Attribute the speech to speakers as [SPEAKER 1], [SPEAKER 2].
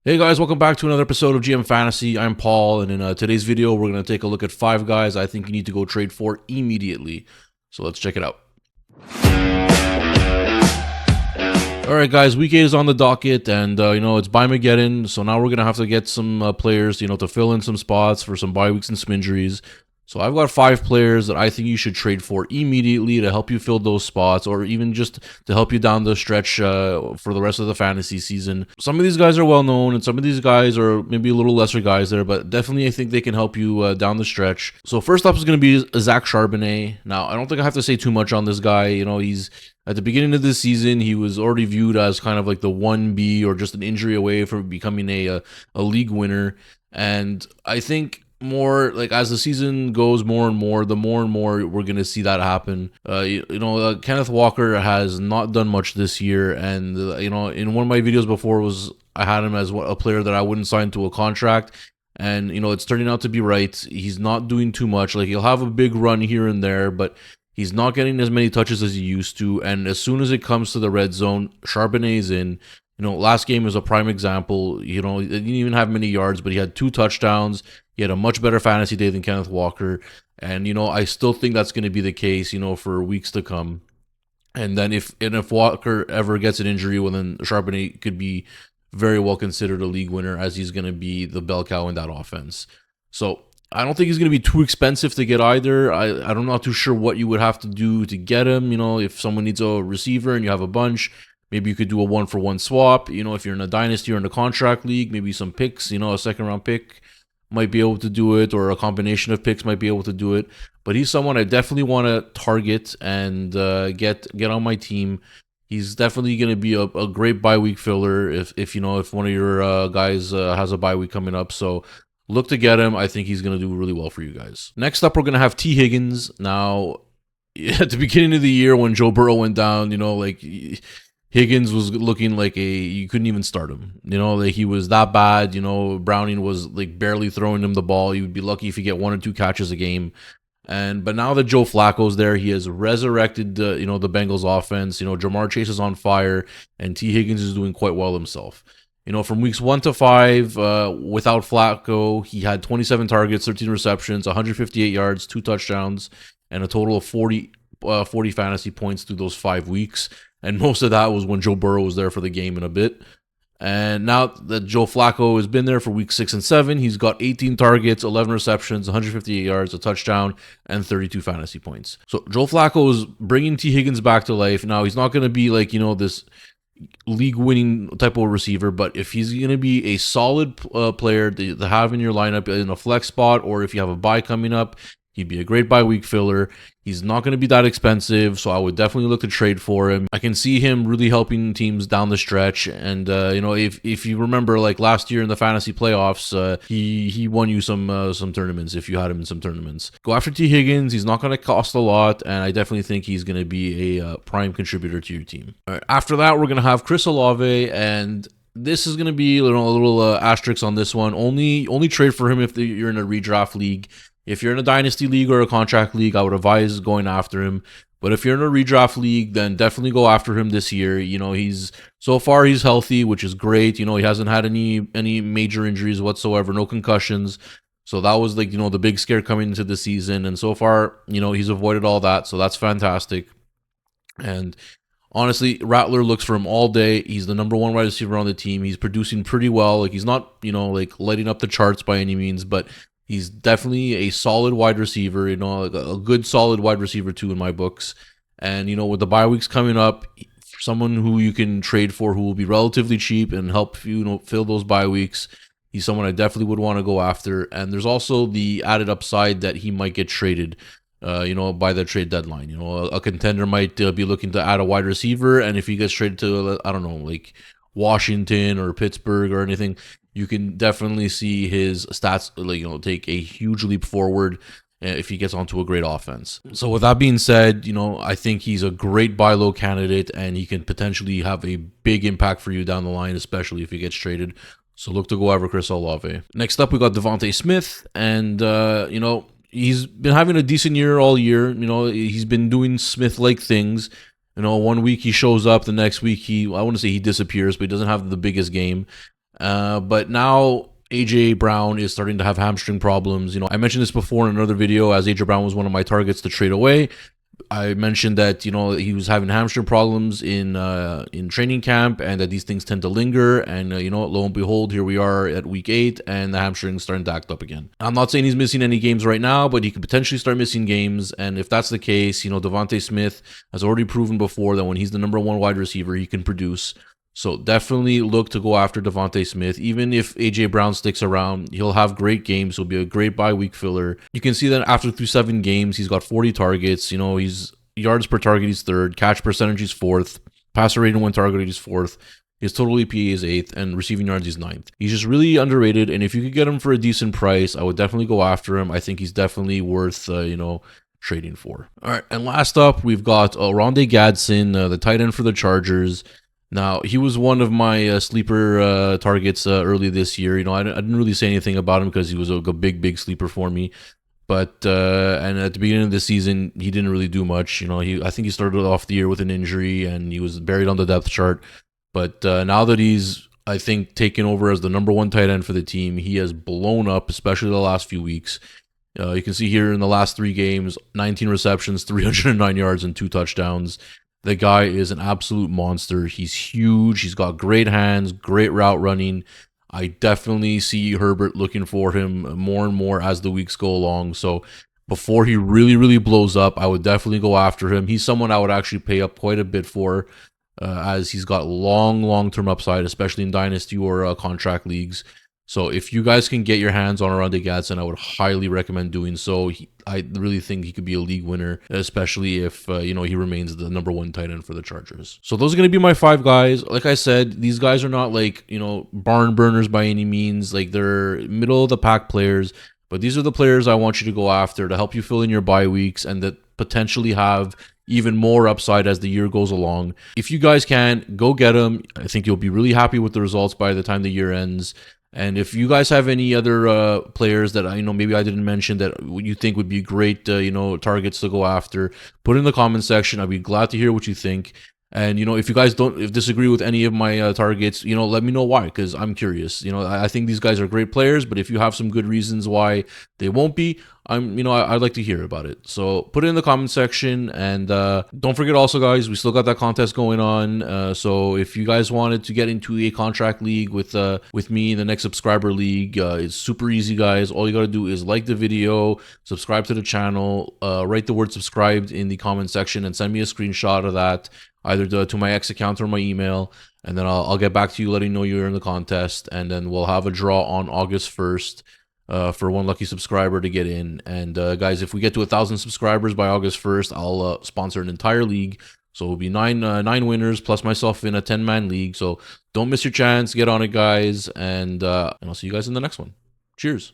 [SPEAKER 1] Hey guys, welcome back to another episode of GM Fantasy. I'm Paul, and in today's video, we're going to take a look at 5 guys I think you need to go trade for immediately. So let's check it out. Alright guys, week 8 is on the docket, and it's Bye-Mageddon, so now we're going to have to get some players, to fill in some spots for some bye weeks and some injuries. So I've got 5 players that I think you should trade for immediately to help you fill those spots, or even just to help you down the stretch for the rest of the fantasy season. Some of these guys are well known, and some of these guys are maybe a little lesser guys there, but definitely I think they can help you down the stretch. So first up is going to be Zach Charbonnet. Now, I don't think I have to say too much on this guy. He's at the beginning of this season, he was already viewed as kind of like the 1B or just an injury away from becoming a league winner. And I think more like as the season goes more and more, the more and more we're going to see that happen. Kenneth Walker has not done much this year. And, in one of my videos before I had him as a player that I wouldn't sign to a contract. And, it's turning out to be right. He's not doing too much. Like, he'll have a big run here and there, but he's not getting as many touches as he used to, and as soon as it comes to the red zone, Charbonnet is in. Last game is a prime example. He didn't even have many yards, but he had 2 touchdowns. He had a much better fantasy day than Kenneth Walker, and I still think that's going to be the case, for weeks to come. And then if Walker ever gets an injury, well, then Charbonnet could be very well considered a league winner, as he's going to be the bell cow in that offense. So I don't think he's going to be too expensive to get either. I'm not too sure what you would have to do to get him. If someone needs a receiver and you have a bunch, maybe you could do a 1-for-1 swap. If you're in a dynasty or in a contract league, maybe some picks, a second-round pick might be able to do it, or a combination of picks might be able to do it. But he's someone I definitely want to target and get on my team. He's definitely going to be a great bye week filler if one of your guys has a bye week coming up. So look to get him. I think he's going to do really well for you guys. Next up, we're going to have T. Higgins. Now, at the beginning of the year when Joe Burrow went down, Higgins was looking like you couldn't even start him. He was that bad. Browning was barely throwing him the ball. You would be lucky if you get 1 or 2 catches a game. But now that Joe Flacco's there, he has resurrected the Bengals offense. Jamar Chase is on fire, and T. Higgins is doing quite well himself. From weeks 1 to 5, without Flacco, he had 27 targets, 13 receptions, 158 yards, 2 touchdowns, and a total of 40 fantasy points through those 5 weeks. And most of that was when Joe Burrow was there for the game in a bit. And now that Joe Flacco has been there for weeks 6 and 7, he's got 18 targets, 11 receptions, 158 yards, a touchdown, and 32 fantasy points. So Joe Flacco is bringing T. Higgins back to life. Now, he's not going to be this league-winning type of receiver, but if he's going to be a solid player to have in your lineup in a flex spot, or if you have a bye coming up, he'd be a great bye week filler. He's not going to be that expensive, so I would definitely look to trade for him. I can see him really helping teams down the stretch. And if you remember, like last year in the fantasy playoffs, he won you some tournaments if you had him in some tournaments. Go after T. Higgins. He's not going to cost a lot, and I definitely think he's going to be a prime contributor to your team. All right, after that, we're going to have Chris Olave, and this is going to be a little asterisk on this one. Only trade for him if you're in a redraft league. If you're in a dynasty league or a contract league, I would advise going after him. But if you're in a redraft league, then definitely go after him this year. He's healthy, which is great. He hasn't had any major injuries whatsoever, no concussions. So that was the big scare coming into the season. And so far, he's avoided all that. So that's fantastic. And honestly, Rattler looks for him all day. He's the number 1 wide receiver on the team. He's producing pretty well. He's not, lighting up the charts by any means, but he's definitely a solid wide receiver, a good solid wide receiver too in my books. And, with the bye weeks coming up, someone who you can trade for who will be relatively cheap and help fill those bye weeks, he's someone I definitely would want to go after. And there's also the added upside that he might get traded, by the trade deadline. A contender might be looking to add a wide receiver, and if he gets traded to, I don't know, like Washington or Pittsburgh or anything, you can definitely see his stats take a huge leap forward if he gets onto a great offense. So with that being said, I think he's a great buy low candidate, and he can potentially have a big impact for you down the line, especially if he gets traded. So look to go over Chris Olave. Next up, we got Devontae Smith, and he's been having a decent year all year. He's been doing Smith-like things. 1 week he shows up, the next week I wouldn't say he disappears, but he doesn't have the biggest game. But now AJ Brown is starting to have hamstring problems. I mentioned this before in another video, as AJ Brown was one of my targets to trade away. I mentioned that he was having hamstring problems in training camp, and that these things tend to linger. And lo and behold, here we are at week 8, and the hamstring's starting to act up again. I'm not saying he's missing any games right now, but he could potentially start missing games. And if that's the case, Devontae Smith has already proven before that when he's the number 1 wide receiver, he can produce. So definitely look to go after Devontae Smith. Even if AJ Brown sticks around, he'll have great games. He'll be a great bye week filler. You can see that after through 7 games, he's got 40 targets. He's yards per target, he's 3rd. Catch percentage, he's 4th. Passer rating when targeted, he's 4th. His total EPA is 8th, and receiving yards, he's 9th. He's just really underrated, and if you could get him for a decent price, I would definitely go after him. I think he's definitely worth, trading for. All right, and last up, we've got Rondé Gadsden, the tight end for the Chargers. Now, he was one of my sleeper targets early this year. I didn't really say anything about him because he was a big sleeper for me. But and at the beginning of the season, he didn't really do much. I think he started off the year with an injury, and he was buried on the depth chart. But now that he's, I think, taken over as the number 1 tight end for the team, he has blown up, especially the last few weeks. You can see here in the last 3 games, 19 receptions, 309 yards, and 2 touchdowns. The guy is an absolute monster. He's huge. He's got great hands, great route running. I definitely see Herbert looking for him more and more as the weeks go along. So before he really blows up, I would definitely go after him. He's someone I would actually pay up quite a bit for, as he's got long-term upside, especially in Dynasty or contract leagues. So if you guys can get your hands on Rondé Gadsden, I would highly recommend doing so. I really think he could be a league winner, especially if he remains the number 1 tight end for the Chargers. So those are going to be my 5 guys. Like I said, these guys are not like barn burners by any means. Like, they're middle of the pack players, but these are the players I want you to go after to help you fill in your bye weeks and that potentially have even more upside as the year goes along. If you guys can, go get them. I think you'll be really happy with the results by the time the year ends. And if you guys have any other players that maybe I didn't mention that you think would be great, targets to go after, put in the comment section. I'd be glad to hear what you think. And if you guys don't disagree with any of my targets, let me know why, because I'm curious. I think these guys are great players, but if you have some good reasons why they won't be, I'd like to hear about it. So put it in the comment section, and don't forget also, guys, we still got that contest going on. So if you guys wanted to get into a contract league with me in the next subscriber league, it's super easy, guys. All you gotta do is like the video, subscribe to the channel, write the word subscribed in the comment section, and send me a screenshot of that, either to my X account or my email, and then I'll get back to you letting you know you're in the contest, and then we'll have a draw on August 1st for 1 lucky subscriber to get in. And guys, if we get to 1,000 subscribers by August 1st, I'll sponsor an entire league. So it'll be nine winners plus myself in a 10-man league. So don't miss your chance. Get on it, guys, and I'll see you guys in the next one. Cheers.